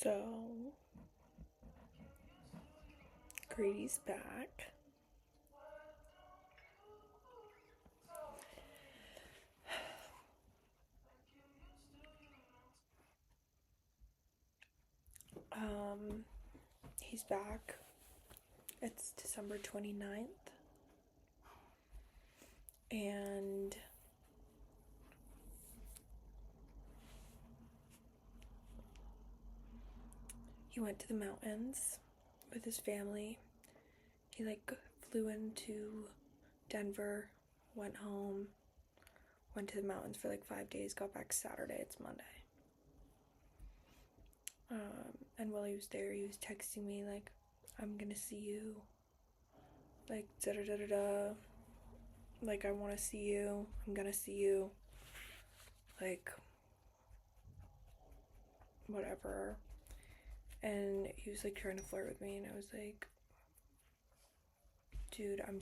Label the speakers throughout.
Speaker 1: So, Grady's back. He's back. It's December 29th. And he went to the mountains with his family. He flew into Denver, went home, went to the mountains for 5 days, got back Saturday. It's Monday. And while he was there, he was texting me I'm gonna see you, da da da da da, I want to see you, I'm gonna see you, whatever. And he was trying to flirt with me, and I was like, dude, I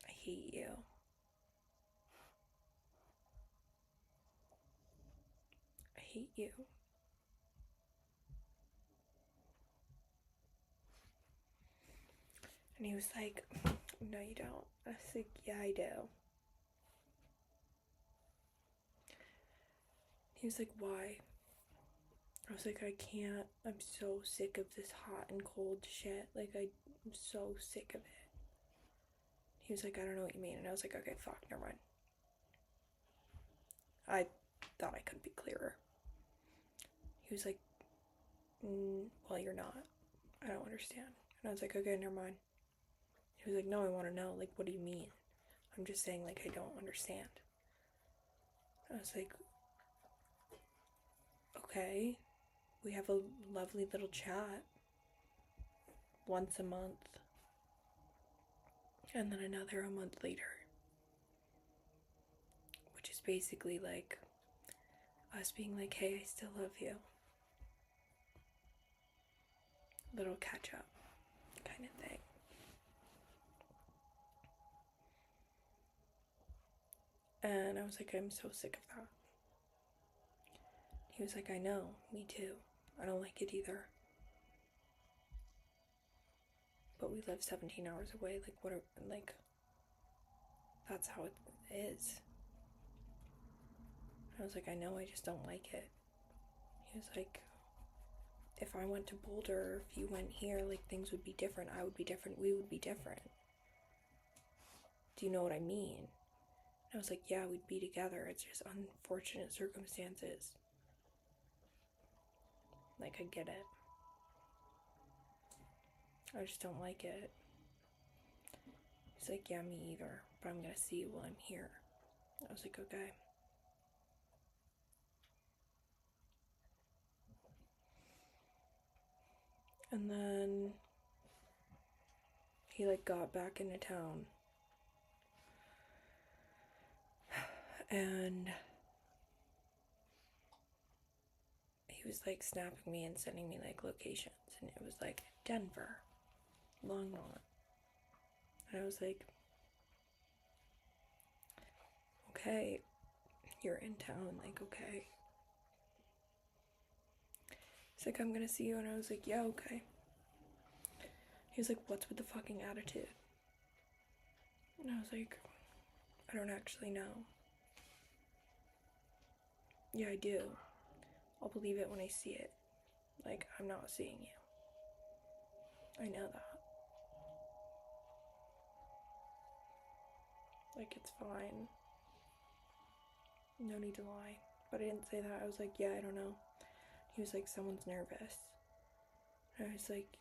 Speaker 1: hate you. I hate you. And he was like, no, you don't. I was like, yeah, I do. He was like, why? I was like, I can't. I'm so sick of this hot and cold shit. I'm so sick of it. He was like, I don't know what you mean. And I was like, okay, fuck, never mind. I thought I could be clearer. He was like, well, you're not. I don't understand. And I was like, okay, never mind. He was like, no, I want to know. What do you mean? I'm just saying, I don't understand. I was like, okay, we have a lovely little chat once a month. And then another a month later. Which is basically us being hey, I still love you. Little catch up kind of thing. And I was like, I'm so sick of that. He was like, I know, me too. I don't like it either. But we live 17 hours away. That's how it is. I was like, I know, I just don't like it. He was like, if I went to Boulder, or if you went here, things would be different. I would be different. We would be different. Do you know what I mean? And I was like, yeah, we'd be together. It's just unfortunate circumstances. I get it. I just don't like it. He's like, yeah, me either. But I'm gonna see you while I'm here. I was like, okay. And then he got back into town. And he was snapping me and sending me locations, and it was Denver, Longmont. And I was like, okay, you're in town, okay. He's like, I'm gonna see you. And I was like, yeah, okay. He was like, what's with the fucking attitude? And I was like, I don't actually know. Yeah, I do. I'll believe it when I see it. I'm not seeing you. I know that. It's fine. No need to lie. But I didn't say that. I was like, yeah, I don't know. He was like, someone's nervous. And I was like,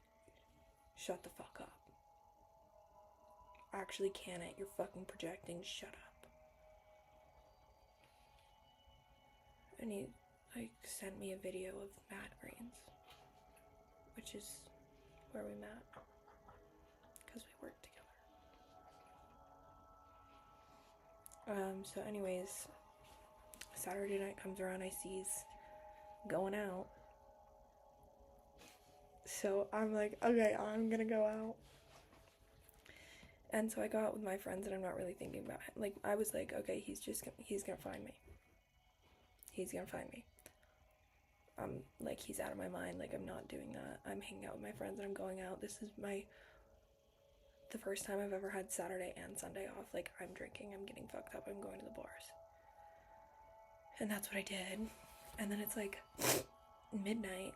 Speaker 1: shut the fuck up. Actually can it. You're fucking projecting. Shut up. And he sent me a video of Mad Brains, which is where we met, because we worked together. So anyways, Saturday night comes around, I see he's going out. So I'm like, okay, I'm gonna go out. And so I go out with my friends, and I'm not really thinking about it. I was like, okay, he's gonna find me. He's gonna find me. I'm like, he's out of my mind. Like, I'm not doing that. I'm hanging out with my friends and I'm going out. This is the first time I've ever had Saturday and Sunday off. Like, I'm drinking, I'm getting fucked up, I'm going to the bars. And that's what I did. And then it's like midnight,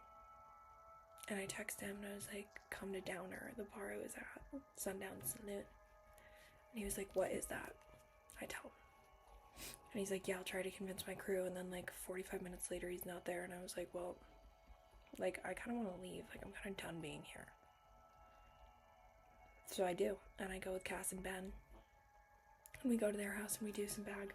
Speaker 1: and I text him and I was like, come to Downer, the bar I was at, Sundown Saloon. And he was like, what is that? I tell him. And he's like, yeah, I'll try to convince my crew. And then like 45 minutes later, he's not there. And I was like, well, like, I kind of want to leave. Like, I'm kind of done being here. So I do. And I go with Cass and Ben. And we go to their house and we do some bag.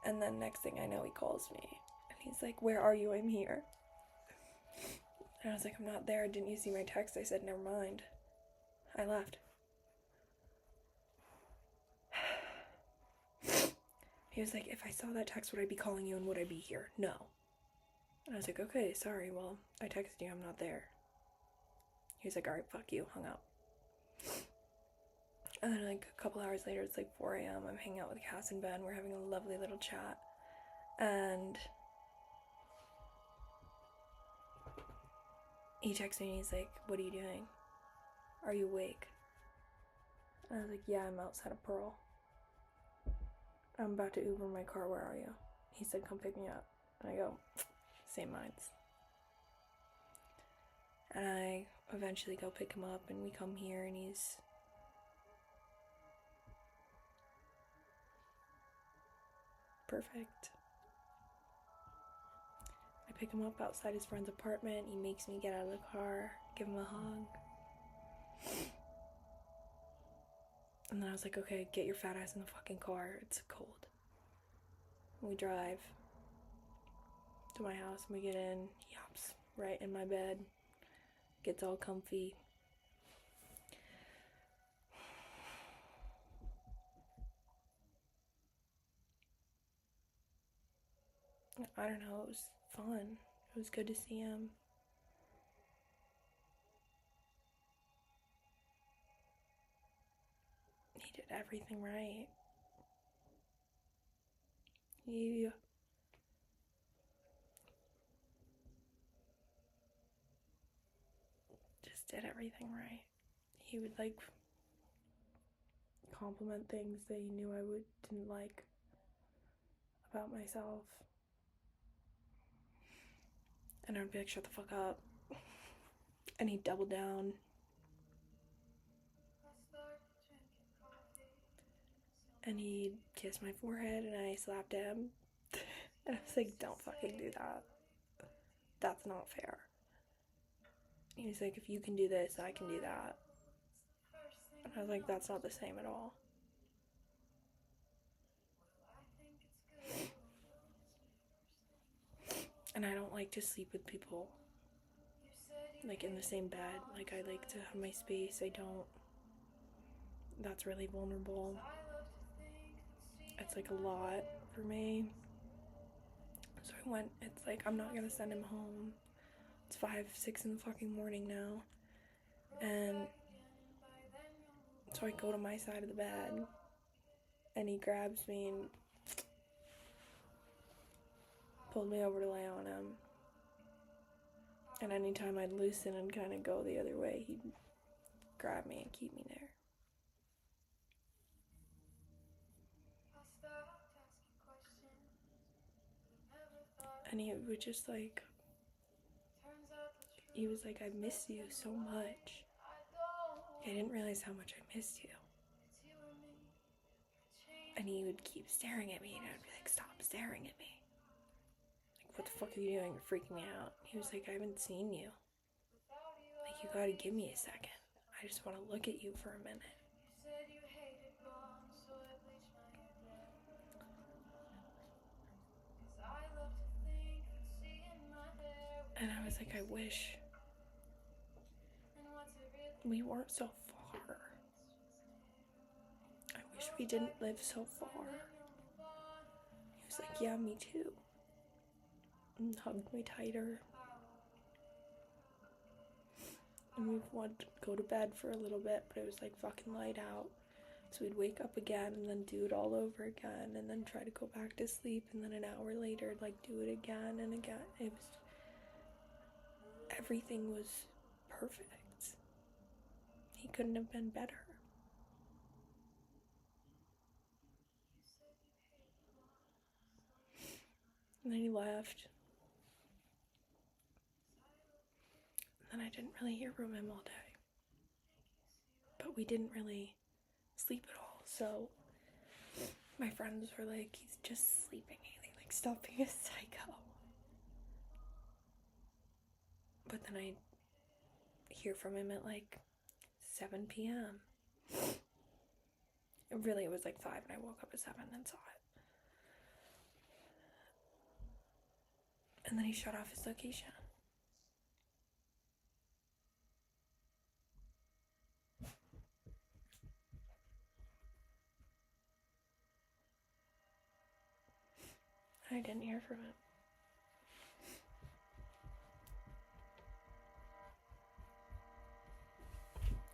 Speaker 1: And then next thing I know, he calls me. And he's like, where are you? I'm here. And I was like, I'm not there. Didn't you see my text? I said, never mind. I left. He was like, if I saw that text, would I be calling you and would I be here? No. And I was like, okay, sorry, well, I texted you, I'm not there. He was like, alright, fuck you, hung up. And then like a couple hours later, it's like 4 a.m. I'm hanging out with Cass and Ben, we're having a lovely little chat. And he texted me and he's like, what are you doing? Are you awake? And I was like, yeah, I'm outside of Pearl. I'm about to Uber my car, where are you? He said, come pick me up. And I go, same minds. And I eventually go pick him up and we come here and he's perfect. I pick him up outside his friend's apartment. He makes me get out of the car, give him a hug. And then I was like, okay, get your fat ass in the fucking car. It's cold. We drive to my house and we get in. He hops right in my bed. Gets all comfy. I don't know, it was fun. It was good to see him. He did everything right. He just did everything right. He would like compliment things that he knew I didn't like about myself. And I would be like, shut the fuck up. And he'd double down. And he'd kiss my forehead and I slapped him. And I was like, don't fucking do that. That's not fair. He was like, if you can do this, I can do that. And I was like, that's not the same at all. And I don't like to sleep with people like in the same bed. Like, I like to have my space. I don't. That's really vulnerable. It's like a lot for me. So I went, it's like, I'm not gonna send him home. It's 5, 6 in the fucking morning now. And so I go to my side of the bed and he grabs me and pulled me over to lay on him. And anytime I'd loosen and kind of go the other way, he'd grab me and keep me there. And he would just like, he was like, I miss you so much. I didn't realize how much I missed you. And he would keep staring at me and I'd be like, stop staring at me. Like, what the fuck are you doing? You're freaking me out. He was like, I haven't seen you. Like, you gotta give me a second. I just want to look at you for a minute. And I was like, I wish we weren't so far. I wish we didn't live so far. He was like, yeah, me too. And hugged me tighter. And we wanted to go to bed for a little bit, but it was like fucking light out. So we'd wake up again and then do it all over again and then try to go back to sleep, and then an hour later, like, do it again and again. Everything was perfect. He couldn't have been better. And then he left. And then I didn't really hear from him all day. But we didn't really sleep at all. So my friends were like, he's just sleeping, Haley. Like, stop being a psycho. But then I hear from him at like 7 p.m. Really, it was like 5, and I woke up at 7 and saw it. And then he shut off his location. I didn't hear from him.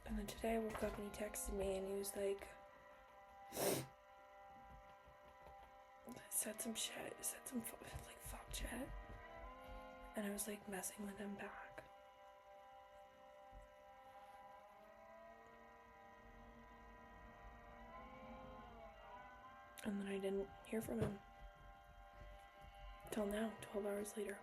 Speaker 1: And then today I woke up and he texted me and he was like, said some like fuck shit. And I was like messing with him back. And then I didn't hear from him till now, 12 hours later.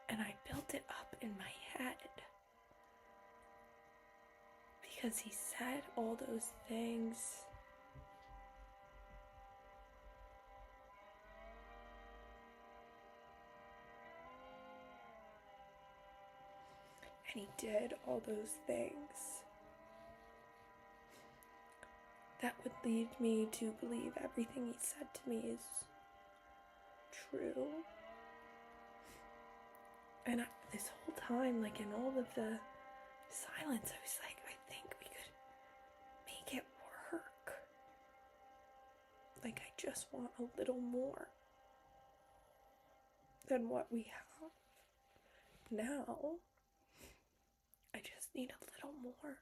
Speaker 1: And I built it up in my head because he said all those things. And he did all those things that would lead me to believe everything he said to me is true. And this whole time, like in all of the silence, I was like, I think we could make it work. Like, I just want a little more than what we have now. I just need a little more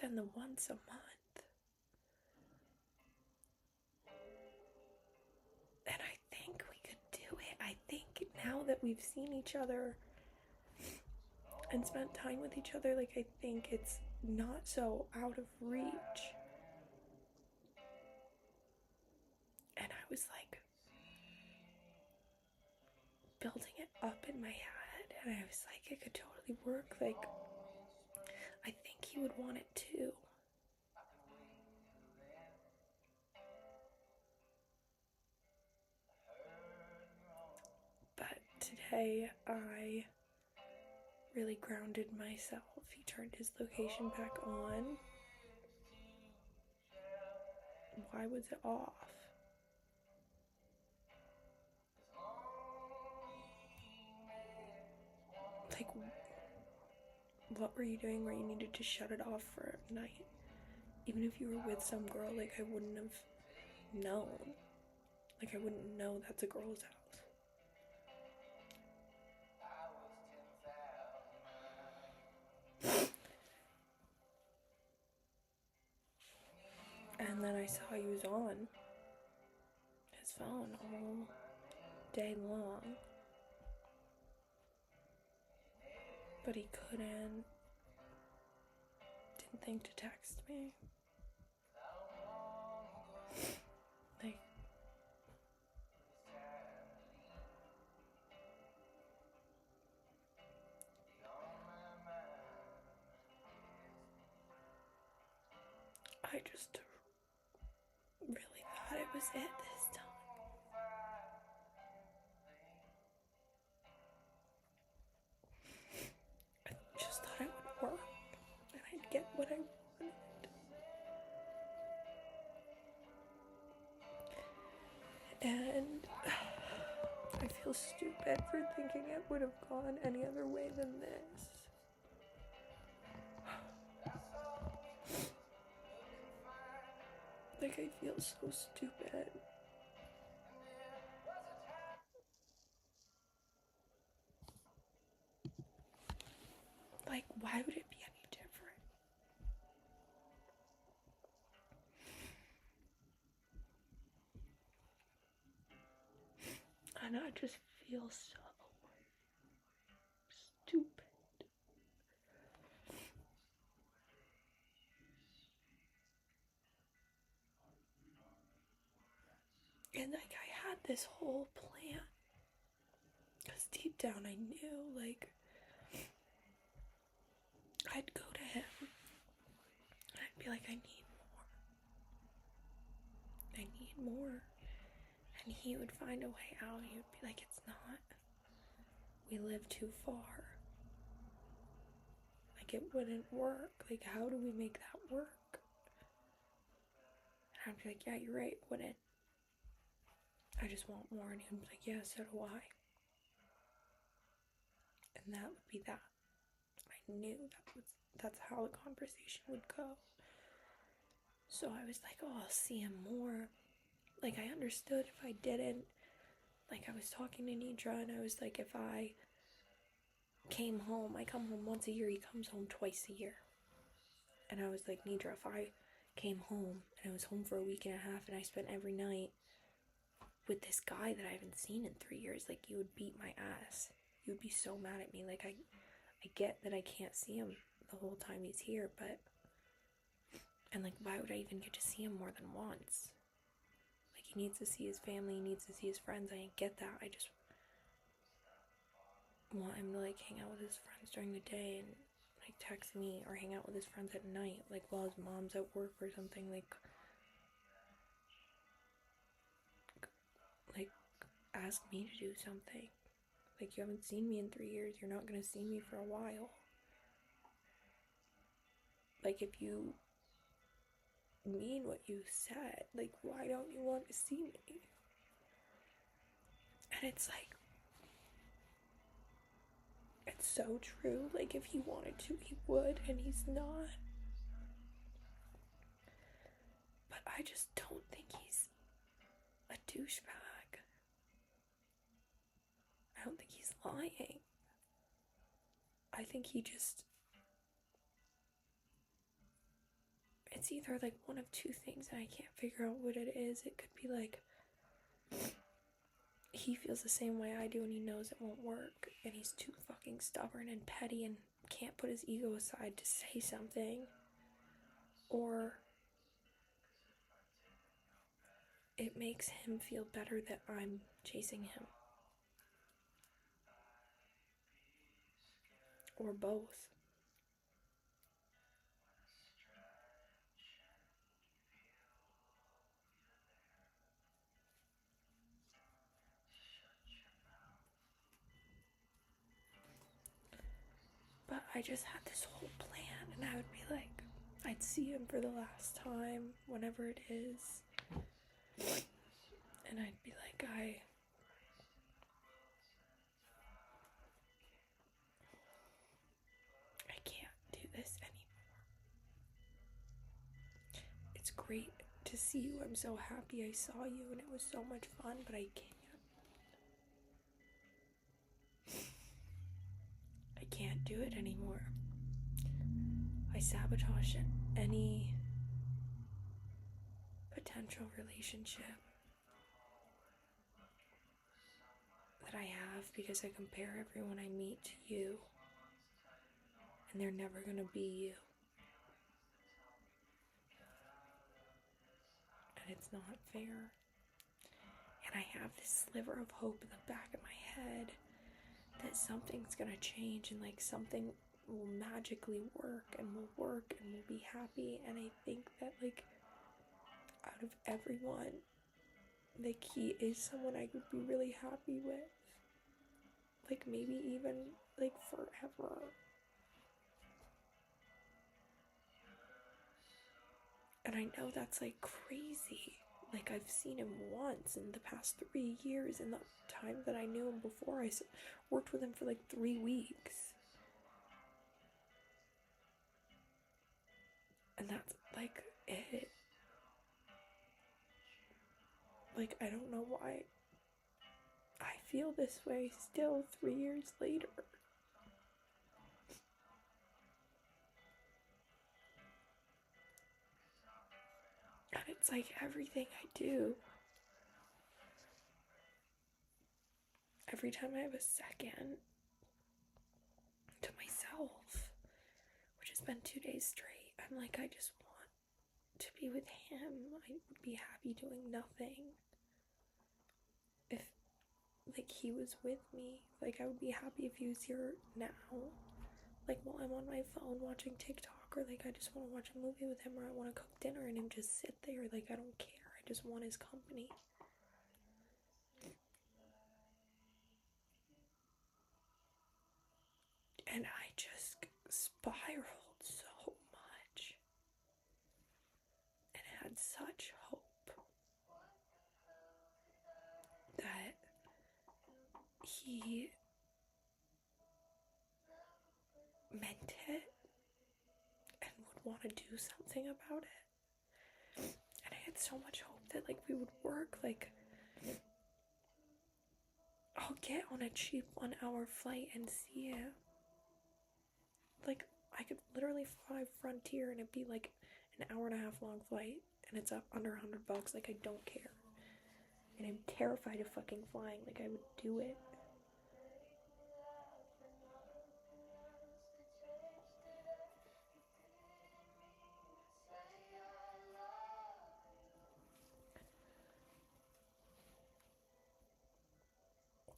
Speaker 1: than the once a month. And I think we could do it. I think now that we've seen each other and spent time with each other, like, I think it's not so out of reach. And I was like building it up in my head, and I was like, it could totally work. Like, I think he would want it too. But today I really grounded myself. He turned his location back on. Why was it off? Like, what were you doing where you needed to shut it off for a night? Even if you were with some girl, like, I wouldn't have known. Like, I wouldn't know that's a girl's house. And then I saw he was on his phone all day long. But he didn't think to text me. Like, I just really thought it was it this time. I just thought it would work and I'd get what I wanted. And I feel stupid for thinking it would have gone any other way than this. Like, I feel so stupid. Like, why would it be And I just feel so stupid. And like I had this whole plan. Because deep down I knew, like, I'd go to him. And I'd be like, I need more. I need more. And he would find a way out. He would be like, it's not. We live too far. Like, it wouldn't work. Like, how do we make that work? And I'd be like, yeah, you're right, it wouldn't. I just want more. And he'd be like, yeah, so do I. And that would be that. I knew that's how the conversation would go. So I was like, oh, I'll see him more. Like, I understood if I didn't. Like, I was talking to Nidra, and I was like, if I came home, I come home once a year, he comes home twice a year. And I was like, Nidra, if I came home, and I was home for a week and a half, and I spent every night with this guy that I haven't seen in 3 years, like, you would beat my ass. You would be so mad at me. Like, I get that I can't see him the whole time he's here, but... And, like, why would I even get to see him more than once? Like, he needs to see his family, he needs to see his friends. I get that. I just want him to, like, hang out with his friends during the day and, like, text me, or hang out with his friends at night, like, while his mom's at work or something. Like, ask me to do something. Like, you haven't seen me in 3 years. You're not gonna see me for a while. Like, if you mean what you said, like, why don't you want to see me? And it's like, it's so true. Like, if he wanted to, he would, and he's not. But I just don't think he's a douchebag. I don't think he's lying. I think he just... It's either, like, one of two things, and I can't figure out what it is. It could be, like, he feels the same way I do, and he knows it won't work, and he's too fucking stubborn and petty and can't put his ego aside to say something. Or it makes him feel better that I'm chasing him. Or both. But I just had this whole plan, and I would be like, I'd see him for the last time, whenever it is. And I'd be like, I can't do this anymore. It's great to see you. I'm so happy I saw you, and it was so much fun, but I can't. I can't do it anymore. I sabotage any potential relationship that I have because I compare everyone I meet to you, and they're never gonna be you. And it's not fair. And I have this sliver of hope in the back of my head that something's gonna change, and like something will magically work and we'll be happy. And I think that, like, out of everyone, like, he is someone I would be really happy with. Like, maybe even, like, forever. And I know that's, like, crazy. Like, I've seen him once in the past 3 years, and the time that I knew him before, I worked with him for, like, 3 weeks. And that's, like, it. Like, I don't know why I feel this way still 3 years later. And it's like everything I do, every time I have a second to myself, which has been 2 days straight, I'm like, I just want to be with him. I would be happy doing nothing if, like, he was with me. Like, I would be happy if he was here now. Like, while I'm on my phone watching TikTok, or, like, I just want to watch a movie with him, or I want to cook dinner and him just sit there. Like, I don't care. I just want his company. And I just spiraled so much. And had such hope that he meant it and would want to do something about it. And I had so much hope that, like, we would work. Like, I'll get on a cheap 1 hour flight and see him. Like, I could literally fly Frontier and it'd be like an hour and a half long flight, and it's up under $100. Like, I don't care. And I'm terrified of fucking flying. Like, I would do it.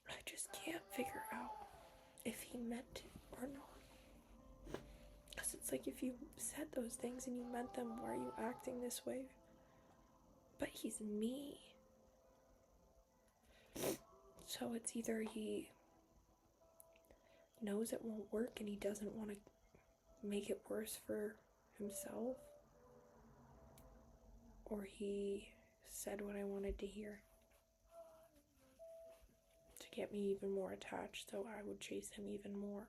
Speaker 1: I just can't figure out if he meant it or not. Because it's like, if you said those things and you meant them, why are you acting this way? But he's me. So it's either he knows it won't work and he doesn't want to make it worse for himself, or he said what I wanted to hear to get me even more attached, so I would chase him even more.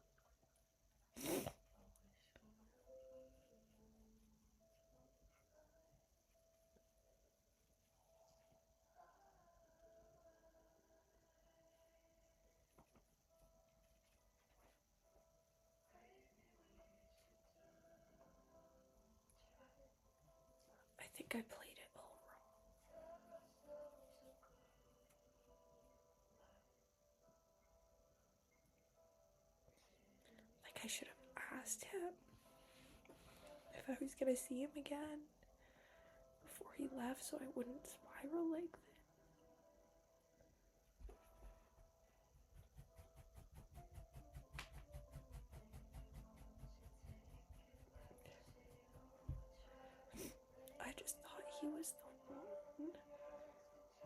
Speaker 1: I think I played it all wrong. Like, I should have asked him if I was gonna see him again before he left, so I wouldn't spiral like this. I just thought he was the one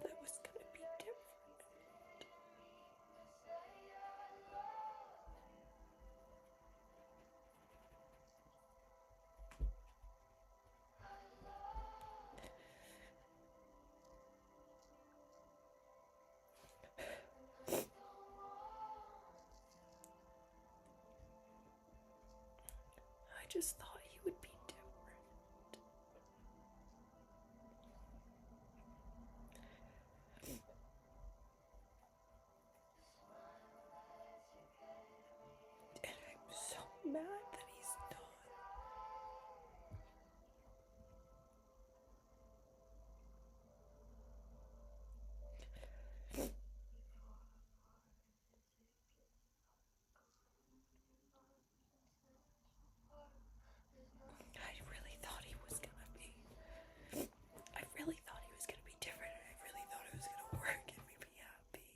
Speaker 1: that was gonna be different. I just thought he would be different. And I'm so mad that he's not. I really thought he was gonna be. I really thought he was gonna be different, and I really thought it was gonna work and we'd be happy.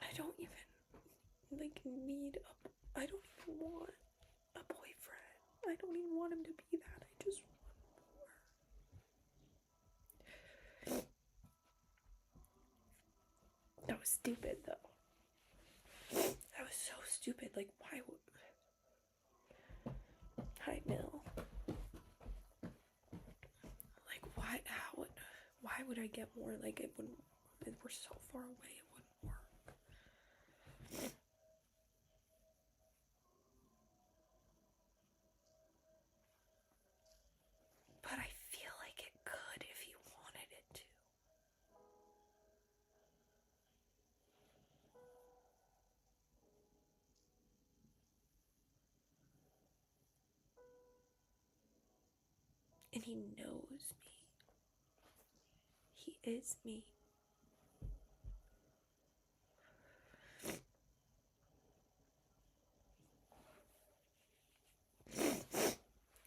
Speaker 1: I don't even, like, need a. I don't even want a boyfriend. I don't even want him to be that. I just want more. That was stupid, though. That was so stupid. Like, why would. Hi, Bill. Like, why? How would. Why would I get more? Like, it wouldn't. We're so far away, it wouldn't work. But I feel like it could if he wanted it to. And he knows me. He is me.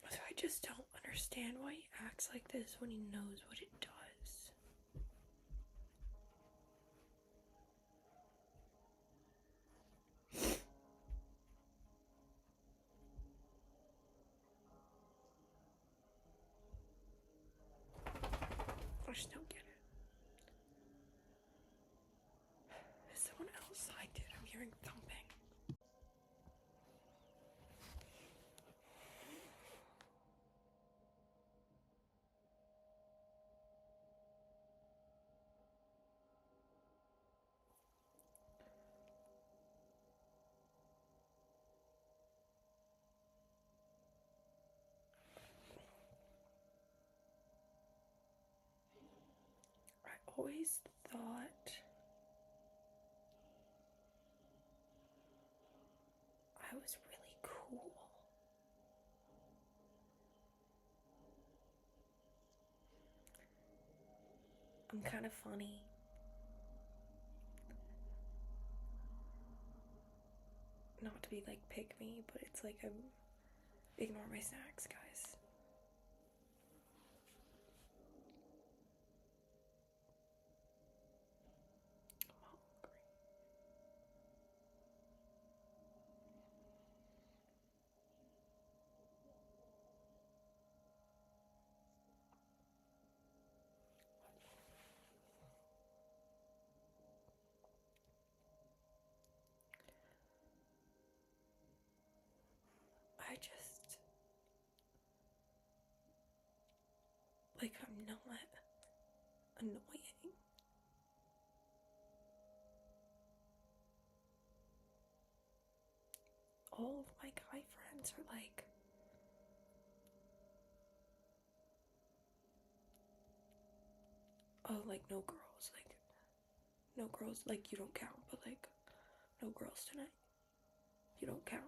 Speaker 1: So I just don't understand why he acts like this when he knows what it does. I just don't get it. Is someone else like it? I'm hearing thumping. I always thought I was really cool. I'm kind of funny. Not to be like pick me, but it's like I ignore my snacks, guys. I'm hungry. I just, like, I'm not annoying. All of my guy friends are like, oh, like, no girls, like, you don't count, but like, no girls tonight. You don't count.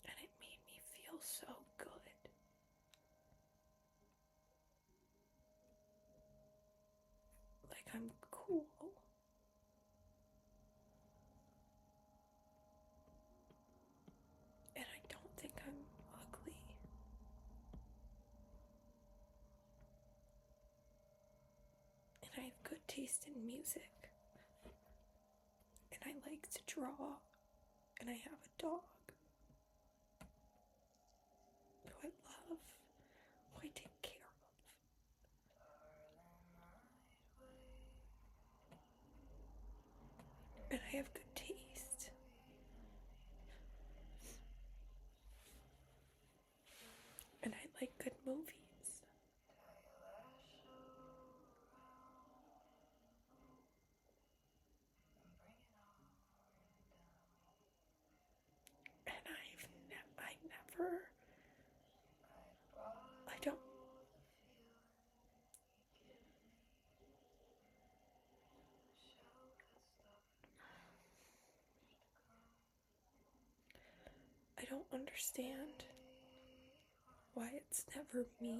Speaker 1: And it made me feel so good. Like, I'm cool. And I don't think I'm ugly. And I have good taste in music. And I like to draw. And I have a dog who I love, who I take care of. And I have good taste. And I like good movies. And I never, I don't, I don't understand why it's never me.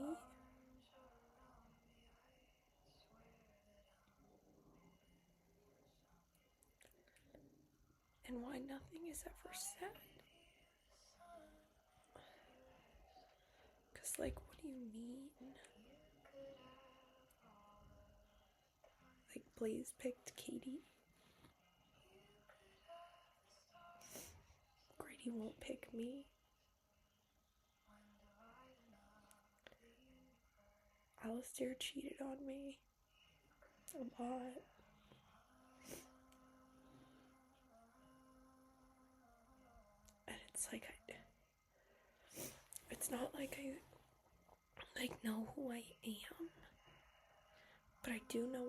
Speaker 1: And why nothing is ever said. Cause like, what do you mean? Like, Blaze picked Katie. Grady won't pick me. Alistair cheated on me a lot. And it's like, it's not like I like know who I am, but I do know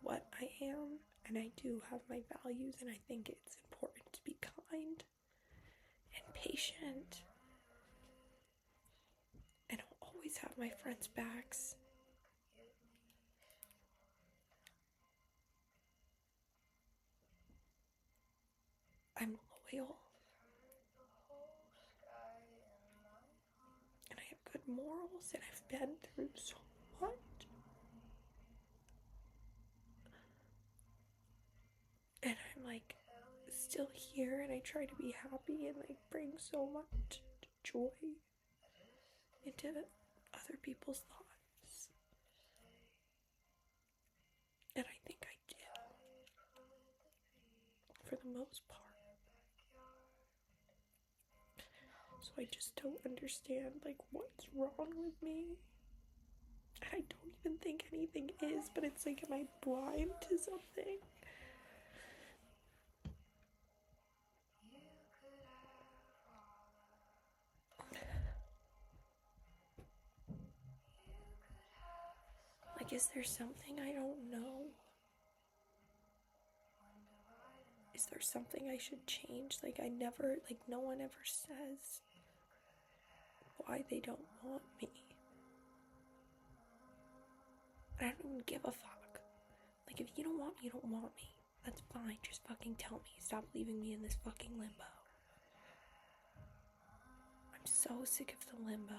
Speaker 1: what I am, and I do have my values, and I think it's important to be kind and patient, and I'll always have my friends' backs. I'm loyal. morals, and I've been through so much. And I'm like still here, and I try to be happy and like bring so much joy into other people's lives. And I think I do, for the most part. So I just don't understand like what's wrong with me. And I don't even think anything is, but it's like, am I blind to something? Like, is there something I don't know? Is there something I should change? Like, no one ever says why they don't want me. I don't even give a fuck. Like, if you don't want me, you don't want me. That's fine. Just fucking tell me. Stop leaving me in this fucking limbo. I'm so sick of the limbo.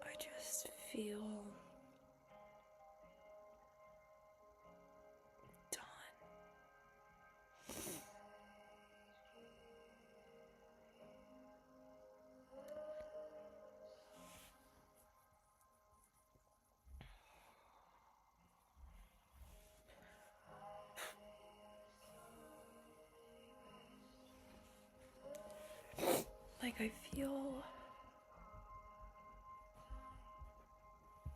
Speaker 1: I just feel done. Like, I feel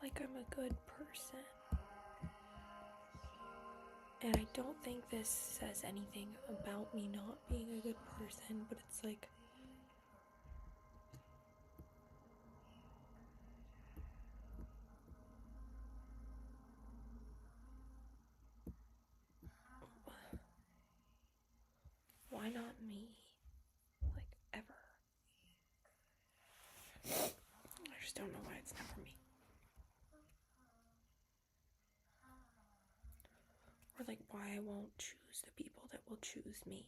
Speaker 1: like I'm a good person. And I don't think this says anything about me not being a good person, but it's like, why not me? Like, ever. I just don't know why it's never me. Or like, why I won't choose the people that will choose me.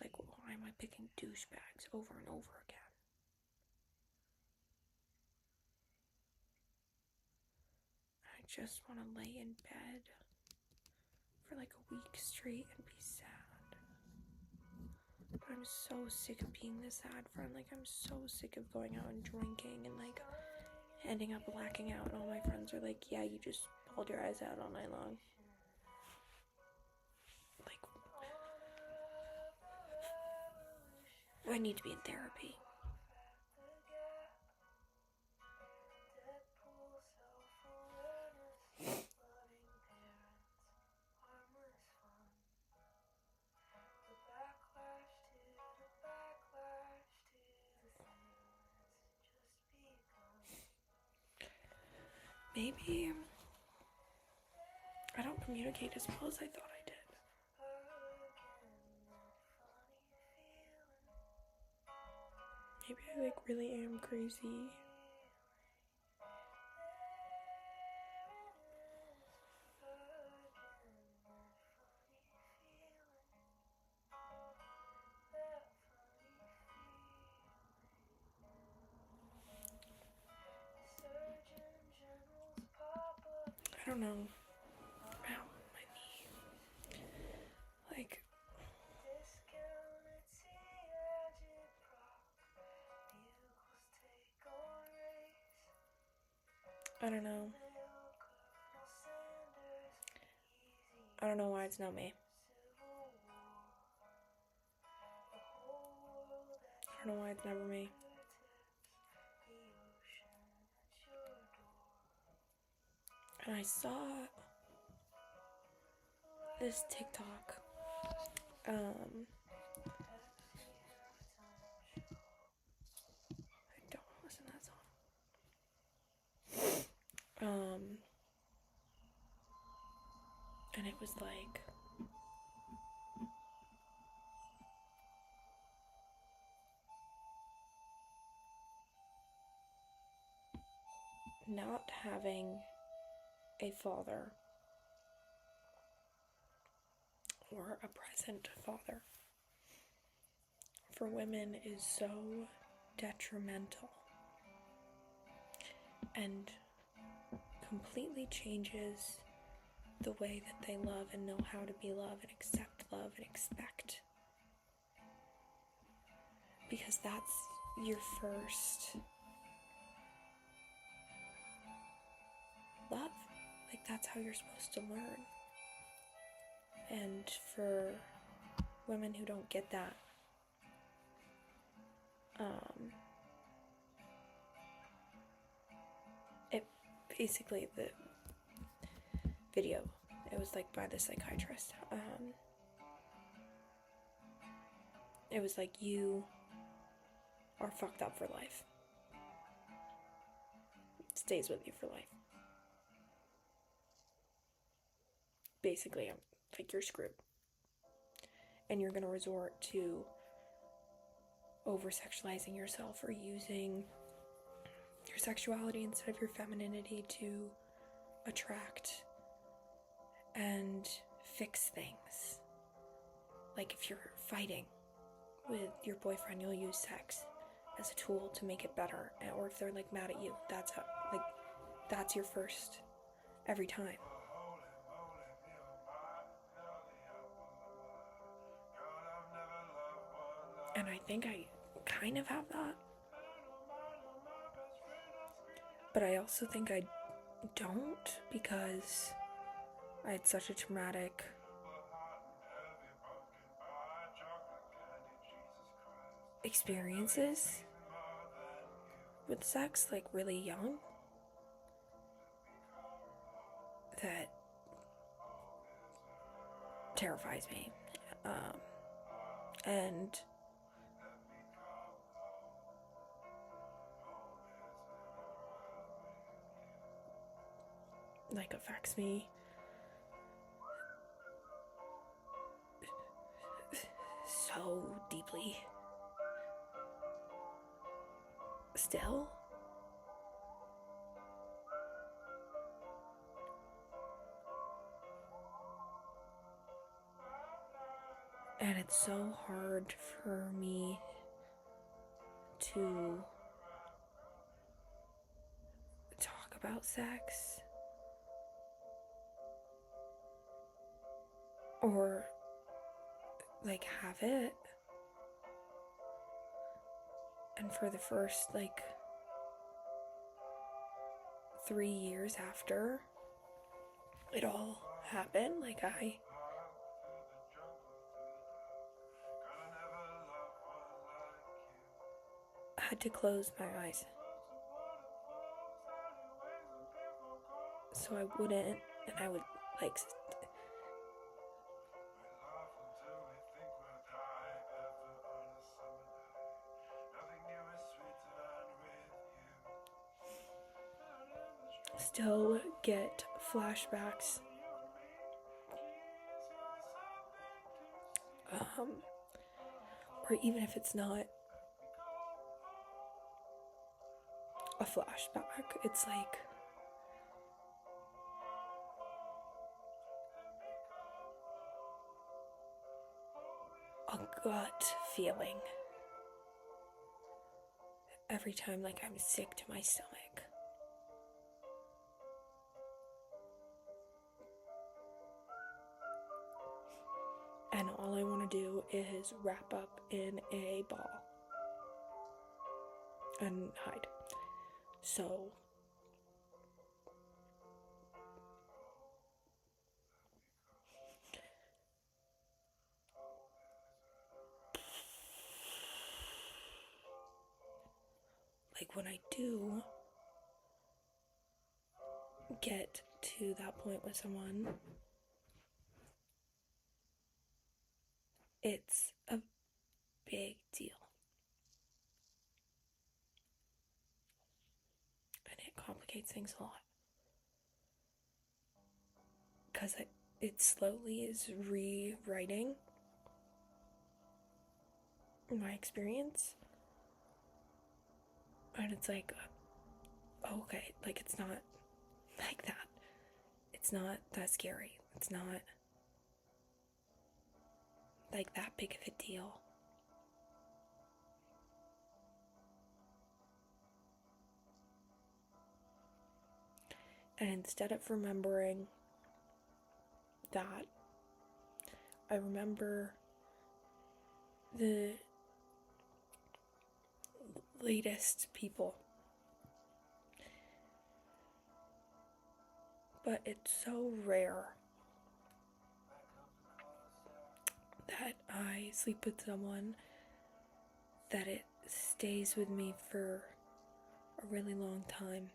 Speaker 1: Like, why am I picking douchebags over and over again? I just want to lay in bed for like a week straight and be sad. But I'm so sick of being the sad friend. Like, I'm so sick of going out and drinking and like ending up blacking out, and all my friends are like, yeah, you just bawled your eyes out all night long. Like, I need to be in therapy. Maybe I don't communicate as well as I thought I did. Maybe I like really am crazy. I don't know. Ow, my knee. Like, I don't know. I don't know why it's not me. I don't know why it's never me. And I saw this TikTok. I don't want to listen to that song. And it was like, not having a father or a present father for women is so detrimental and completely changes the way that they love and know how to be loved and accept love and expect. Because that's your first love. Like, that's how you're supposed to learn. And for women who don't get that, it basically, the video, it was like by the psychiatrist, it was like, you are fucked up for life. It stays with you for life. Basically, like, you're screwed. And you're gonna resort to over-sexualizing yourself or using your sexuality instead of your femininity to attract and fix things. Like, if you're fighting with your boyfriend, you'll use sex as a tool to make it better. Or if they're like mad at you, that's your first every time. And I think I kind of have that. But I also think I don't, because I had such a traumatic experiences with sex, like really young, that terrifies me. And like affects me so deeply still. And it's so hard for me to talk about sex or like have it. And for the first like 3 years after it all happened, like, I had to close my eyes so I wouldn't, and I would like still get flashbacks or even if it's not a flashback, it's like a gut feeling every time, like I'm sick to my stomach. And all I want to do is wrap up in a ball and hide. So like, when I do get to that point with someone, it's a big deal. And it complicates things a lot. Because it slowly is rewriting my experience. And it's like okay, like, it's not like that. It's not that scary. It's not like that big of a deal. And instead of remembering that, I remember the latest people. But it's so rare that I sleep with someone that it stays with me for a really long time.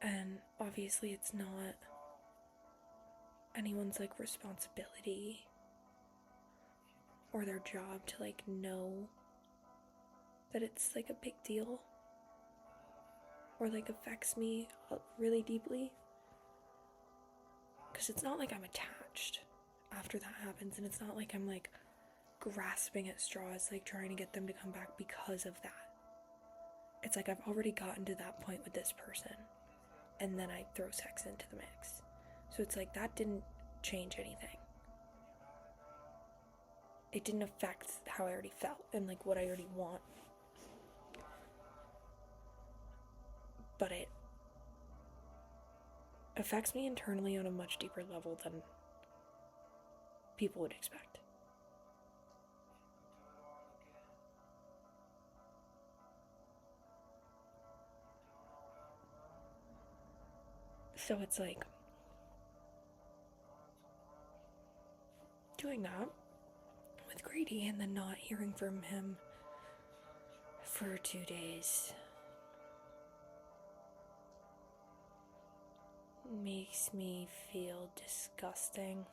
Speaker 1: And obviously it's not anyone's like responsibility or their job to like know that it's like a big deal or like affects me really deeply, because it's not like I'm attached after that happens, and it's not like I'm like grasping at straws like trying to get them to come back because of that. It's like I've already gotten to that point with this person, and then I throw sex into the mix. So it's like that didn't change anything. It didn't affect how I already felt and like what I already want. But it affects me internally on a much deeper level than people would expect. So it's like doing that with Grady and then not hearing from him for 2 days makes me feel disgusting.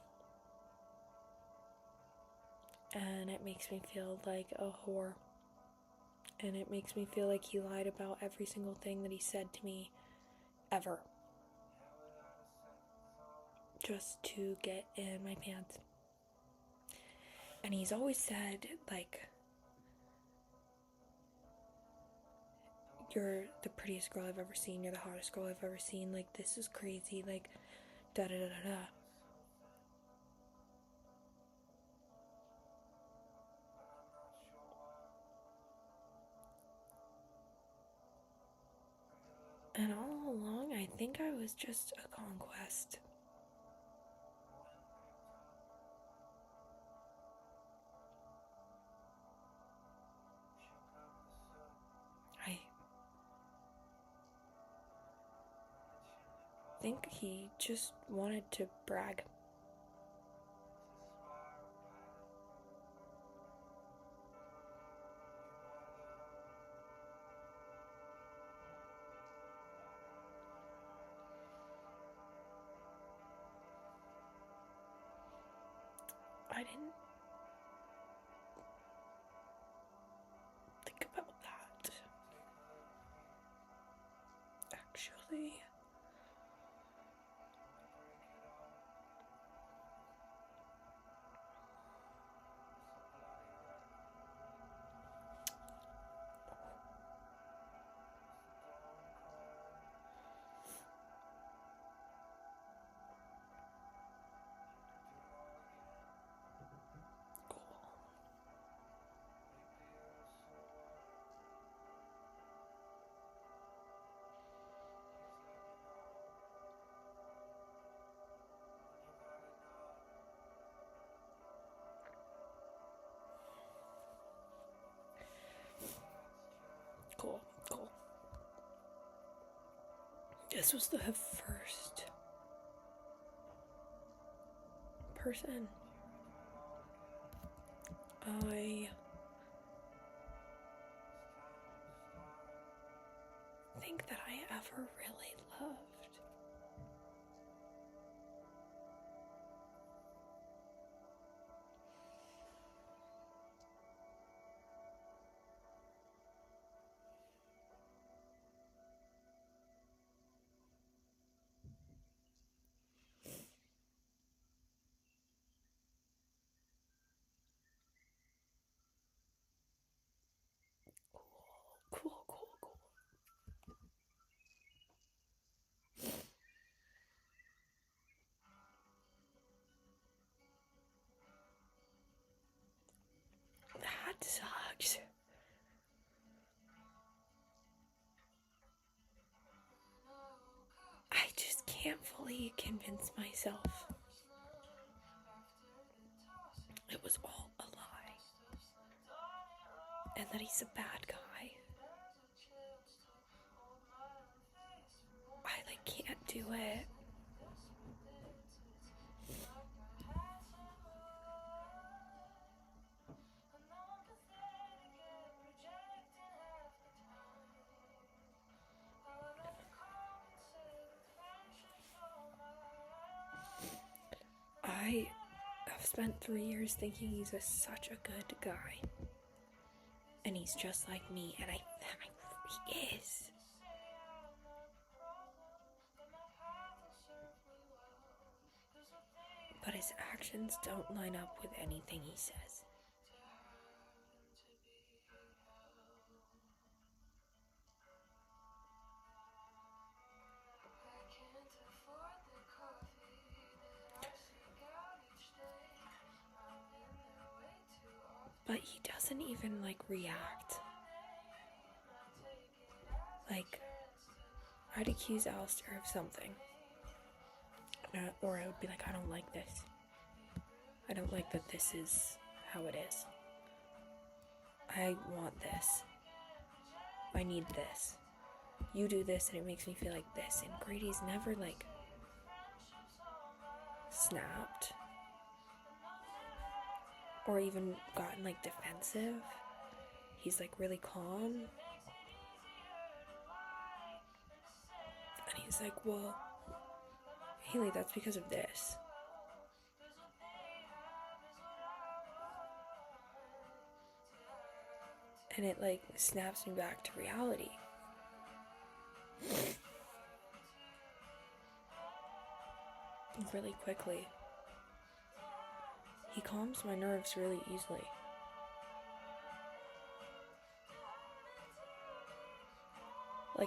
Speaker 1: And it makes me feel like a whore. And it makes me feel like he lied about every single thing that he said to me ever, just to get in my pants. And he's always said, like, you're the prettiest girl I've ever seen, you're the hottest girl I've ever seen, like, this is crazy, like, da da da da da. And all along, I think I was just a conquest. I think he just wanted to brag. I didn't think about that, actually. Cool. This was the first person I think that I ever really loved. That sucks. I just can't fully convince myself it was all a lie and that he's a bad guy. I can't do it. I have spent 3 years thinking he's such a good guy. And he's just like me, and he is. But his actions don't line up with anything he says. But he doesn't even react. I'd accuse Alistair of something. Or I would be like, I don't like this. I don't like that this is how it is. I want this. I need this. You do this and it makes me feel like this. And Grady's never snapped. Or even gotten defensive. He's really calm. And he's like, well, Haley, that's because of this. And it snaps me back to reality. Really quickly. He calms my nerves really easily.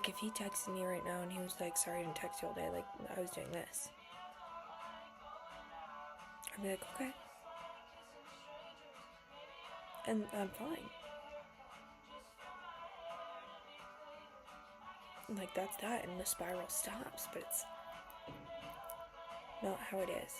Speaker 1: If he texted me right now and he was sorry I didn't text you all day, I was doing this. I'd be like, okay. And I'm fine. That's that, and the spiral stops, but it's not how it is.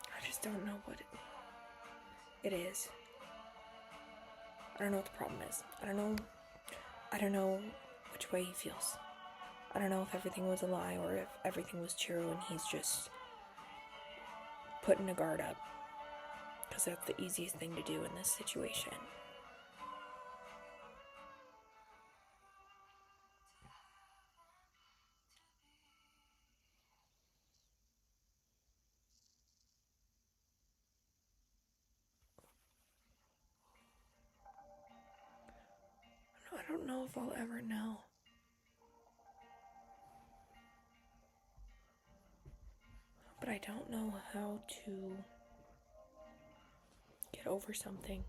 Speaker 1: I just don't know what it is. I don't know what the problem is. I don't know which way he feels. I don't know if everything was a lie or if everything was true and he's just putting a guard up. Because that's the easiest thing to do in this situation. I don't know if I'll ever know. But I don't know how to get over something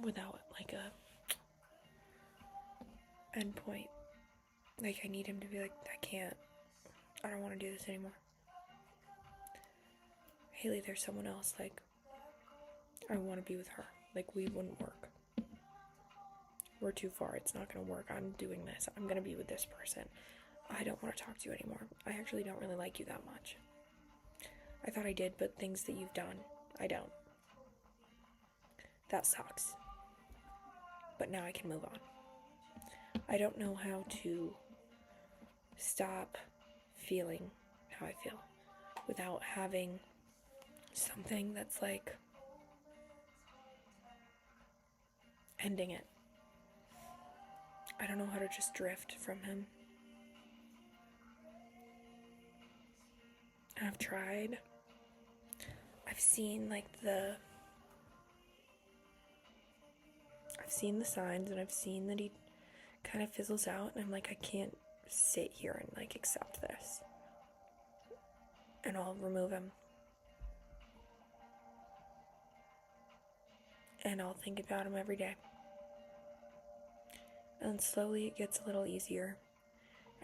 Speaker 1: without a end point. I need him to be I can't. I don't want to do this anymore. Haley, there's someone else. I want to be with her. We wouldn't work. We're too far. It's not going to work. I'm doing this. I'm going to be with this person. I don't want to talk to you anymore. I actually don't really like you that much. I thought I did, but things that you've done, I don't. That sucks. But now I can move on. I don't know how to stop feeling how I feel without having something that's ending it. I don't know how to just drift from him. And I've tried. I've seen like the signs, and I've seen that he kind of fizzles out, and I'm like, I can't sit here and like accept this. And I'll remove him. And I'll think about him every day. And slowly it gets a little easier.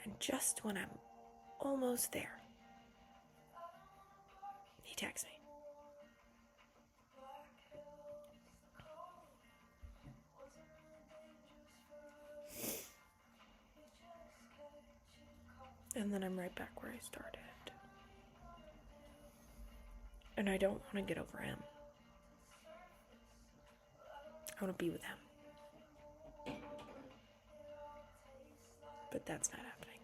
Speaker 1: And just when I'm almost there, he texts me. And then I'm right back where I started. And I don't want to get over him. I want to be with him. But that's not happening.